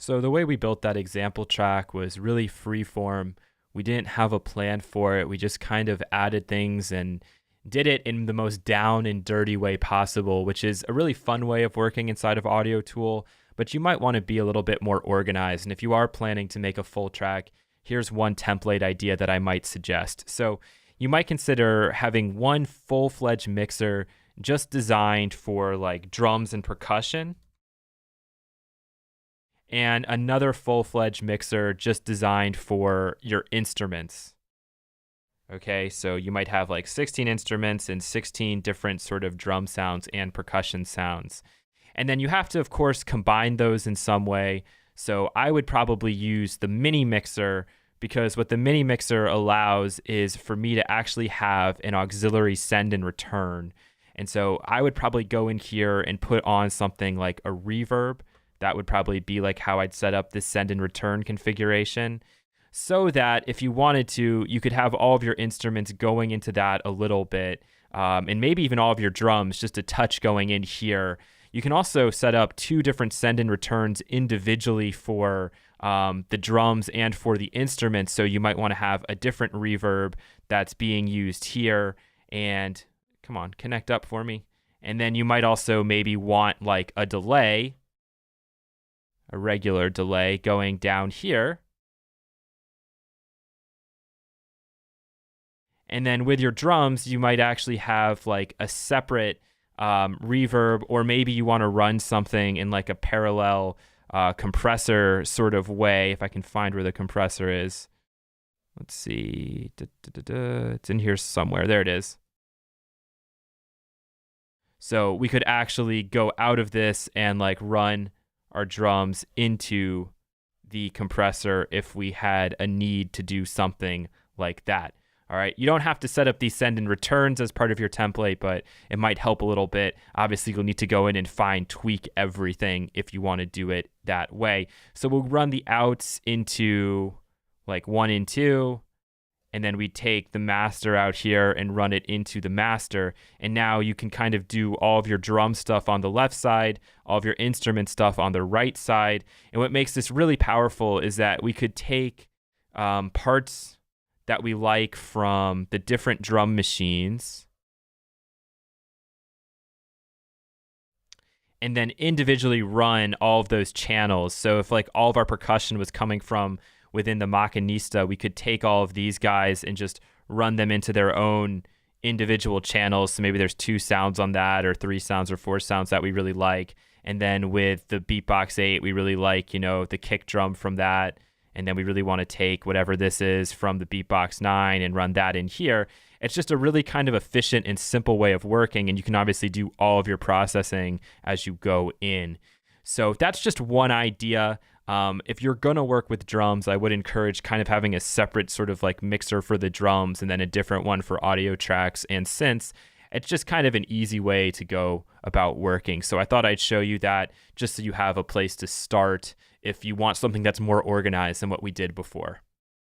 So the way we built that example track was really free form. We didn't have a plan for it. We just kind of added things and did it in the most down and dirty way possible, which is a really fun way of working inside of Audiotool, but you might want to be a little bit more organized. And if you are planning to make a full track, here's one template idea that I might suggest. So you might consider having one full-fledged mixer just designed for like drums and percussion, and another full-fledged mixer just designed for your instruments. Okay, so you might have like 16 instruments and 16 different sort of drum sounds and percussion sounds. And then you have to, of course, combine those in some way. So I would probably use the mini mixer, because what the mini mixer allows is for me to actually have an auxiliary send and return. And so I would probably go in here and put on something like a reverb. That would probably be like how I'd set up this send and return configuration, so that if you wanted to, you could have all of your instruments going into that a little bit, and maybe even all of your drums, just a touch going in here. You can also set up two different send and returns individually for the drums and for the instruments. So you might want to have a different reverb that's being used here. And come on, connect up for me. And then you might also maybe want like a delay, a regular delay going down here. And then with your drums, you might actually have like a separate reverb, or maybe you want to run something in like a parallel compressor sort of way. If I can find where the compressor is. Let's see. It's in here somewhere. There it is. So we could actually go out of this and like run our drums into the compressor if we had a need to do something like that. All right, you don't have to set up these send and returns as part of your template, but it might help a little bit. Obviously, you'll need to go in and fine tweak everything if you want to do it that way. So we'll run the outs into like 1 and 2, and then we take the master out here and run it into the master. And now you can kind of do all of your drum stuff on the left side, all of your instrument stuff on the right side. And what makes this really powerful is that we could take parts that we like from the different drum machines and then individually run all of those channels. So if like all of our percussion was coming from within the Machinista, we could take all of these guys and just run them into their own individual channels. So maybe there's 2 sounds on that, or 3 sounds or 4 sounds that we really like. And then with the Beatbox 8, we really like, you know, the kick drum from that. And then we really want to take whatever this is from the Beatbox 9 and run that in here. It's just a really kind of efficient and simple way of working, and you can obviously do all of your processing as you go in. So that's just one idea. If you're going to work with drums, I would encourage kind of having a separate sort of like mixer for the drums and then a different one for audio tracks and synths. It's just kind of an easy way to go about working. So I thought I'd show you that just so you have a place to start if you want something that's more organized than what we did before.